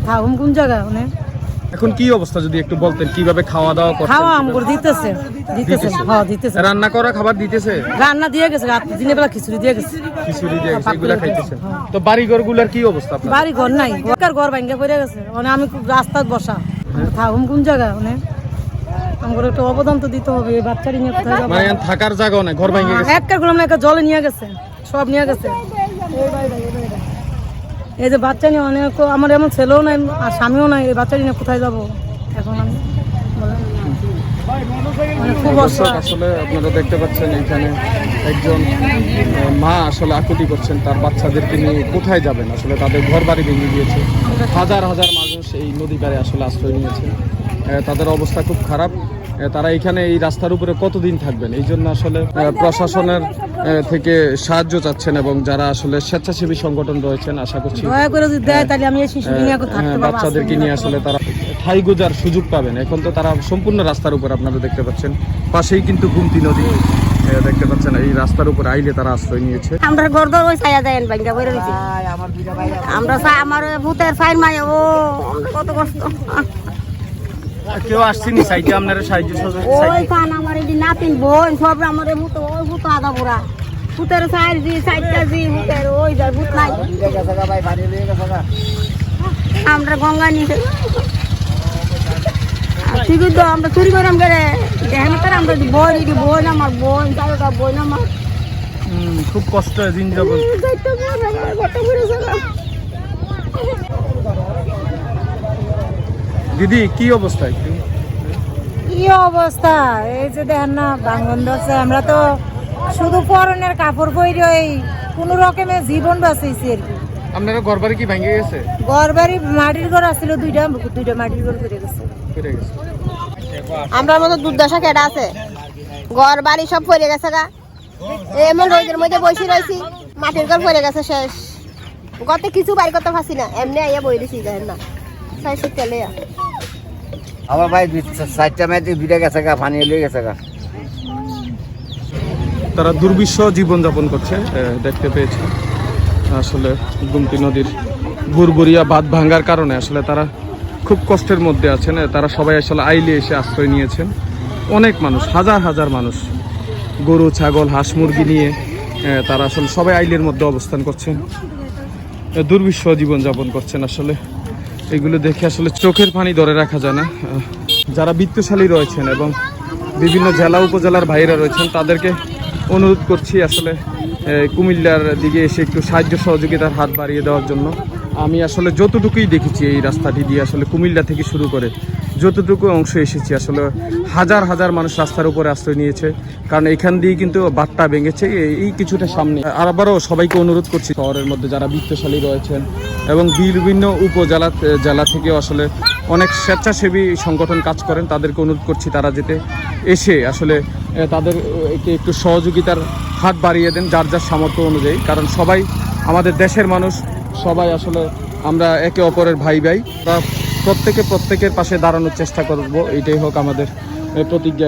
থাকুন কোন জায়গায় এখন কি অবস্থা যদি একটু বলতেন, কিভাবে খাওয়া দাওয়া করছেন? খাওয়া আমগুলো দিতেছে হ্যাঁ দিতেছে। রান্না করা খাবার দিতেছে? রান্না দিয়ে গেছে, রাত দিনের বেলা খিচুড়ি দিয়ে গেছে। খিচুড়ি দিয়ে গেছে, এগুলা খাইতেছেন। তো বাড়ি ঘর গুলার কি অবস্থা আপনার? বাড়ি ঘর নাই, ঘর ভাঙ্গে পড়ে গেছে। আমি খুব রাস্তায় বসা, থাকুন কোন জায়গায় আমার একটু অবদান তো দিতে হবে। এই বাচ্চাটি নিয়ে কোথায় যাবো? মানে থাকার জায়গা নাই, ঘর ভেঙে গেছে। একটা গুলো না, একটা জলে নিয়ে গেছে, সব নিয়ে গেছে। এই যে বাচ্চা নিয়ে অনেক, আমার এমন ছেলেও নাই আর স্বামীও নাই, এই বাচ্চাটি নিয়ে কোথায় যাবো এখন আমি? খুব আসলে আপনারা দেখতে পাচ্ছেন এখানে একজন মা আসলে আকুতি করছেন তার বাচ্চাদেরকে নিয়ে কোথায় যাবেন। আসলে তাদের ঘর বাড়ি ভেঙে গিয়েছে, হাজার হাজার মানুষ এই নদী পাড়ে আসলে আশ্রয় নিয়েছে। তাদের অবস্থা খুব খারাপ। তারা এখানে এই রাস্তার উপরে কতদিন থাকবেন, এই জন্য আসলে প্রশাসনের থেকে সাহায্য চাচ্ছেন এবং যারা আসলে স্বেচ্ছাসেবী সংগঠন রয়েছেন, আশা করছি বাচ্চাদেরকে নিয়ে আসলে তারা ঠাই গোজার সুযোগ পাবেন। এখন তো তারা সম্পূর্ণ রাস্তার উপর, আপনারা দেখতে পাচ্ছেন পাশেই কিন্তু গুমতি নদী দেখতে পাচ্ছেন। এই রাস্তার উপর আইলে তারা আশ্রয় নিয়েছে। আমরা গর্দ ওই ছায়া যায় ভাঙ্গা বইরে রইছি। আমরা আমার ভূতের ফাইন মাই ও কত কষ্ট। কেউ আসছেনি সাইডে আপনারা সাহায্য ওই কান আমার এই নাতিন বোন সব আমার ভূত, ওই ভূত আদা পুরা ভূতের সাইড দি সাইডটা দি ভূতের ওই যায় ভূত নাই। আমরা গঙ্গা নিতে ঠিক তো আমরা চুরি করাম গেলে দেখেন তার আমরা বোন এটি বোন আমার বোন তারটা বোন আমার খুব কষ্ট দিন যাবো। দিদি কি অবস্থা? কি অবস্থা, এই যে দেখেন না ভাঙন ধরছে। আমরা তো শুধু পরনের কাপড় পরে এই কোন রকমে জীবন বাঁচাইছি আর কি। আপনারা ঘর বাড়ি কি ভেঙে গেছে? ঘর বাড়ি মাটির ঘর আসছিল, দুইটা মাটির ঘর করে গেছে। আমরা মতো দুর্দশা কেটে আছে, ঘর বাড়ি সব পড়ে গেছে গা। এমন রোদের মধ্যে বসে রয়েছি, মাটির ঘর পড়ে গেছে শেষ। গতে কিছু বাড়ি করতে পারছি না, এমনি আইয়া বই দিছি দেখেন না সাই শীতকালে। আমার ভাই 4টা মেয়েতে ভিড়ে গেছে গা, পানি লেগে গেছে গা। তারা দুর্বিষহ জীবনযাপন করছে, দেখতে পেয়েছি। আসলে গুমতি নদীর বুরবুরিয়া বাঁধ ভাঙ্গার কারণে আসলে তারা খুব কষ্টের মধ্যে আছেন। তারা সবাই আসলে আইলে এসে আশ্রয় নিয়েছেন। অনেক মানুষ, হাজার হাজার মানুষ গরু ছাগল হাঁস মুরগি নিয়ে তারা আসলে সবাই আইলের মধ্যে অবস্থান করছেন, দুর্বিষহ জীবনযাপন করছেন। আসলে এগুলো দেখে আসলে চোখের পানি ধরে রাখা যায় না। যারা বিত্তশালী রয়েছেন এবং বিভিন্ন জেলা উপজেলার ভাইরা রয়েছেন, তাদেরকে অনুরোধ করছি আসলে কুমিল্লার দিকে এসে একটু সাহায্য সহযোগিতার হাত বাড়িয়ে দেওয়ার জন্য। আমি আসলে যতটুকুই দেখেছি এই রাস্তাটি দিয়ে, আসলে কুমিল্লা থেকে শুরু করে যতটুকু অংশ এসেছি, আসলে হাজার হাজার মানুষ রাস্তার উপরে আশ্রয় নিয়েছে। কারণ এখান দিয়ে কিন্তু বাঁধটা ভেঙেছে এই কিছুটা সামনে। আর আবারও সবাইকে অনুরোধ করছি, শহরের মধ্যে যারা বিত্তশালী রয়েছেন এবং বিভিন্ন জেলা থেকেও আসলে অনেক স্বেচ্ছাসেবী সংগঠন কাজ করেন, তাদেরকে অনুরোধ করছি তারা যেতে এসে আসলে তাদেরকে একটু সহযোগিতার হাত বাড়িয়ে দেন যার যার সামর্থ্য অনুযায়ী। কারণ সবাই আমাদের দেশের মানুষ, সবাই আসলে আমরা একে অপরের ভাই প্রত্যেকের পাশে দাঁড়ানোর চেষ্টা করব, এইটাই হোক আমাদের প্রতিজ্ঞা।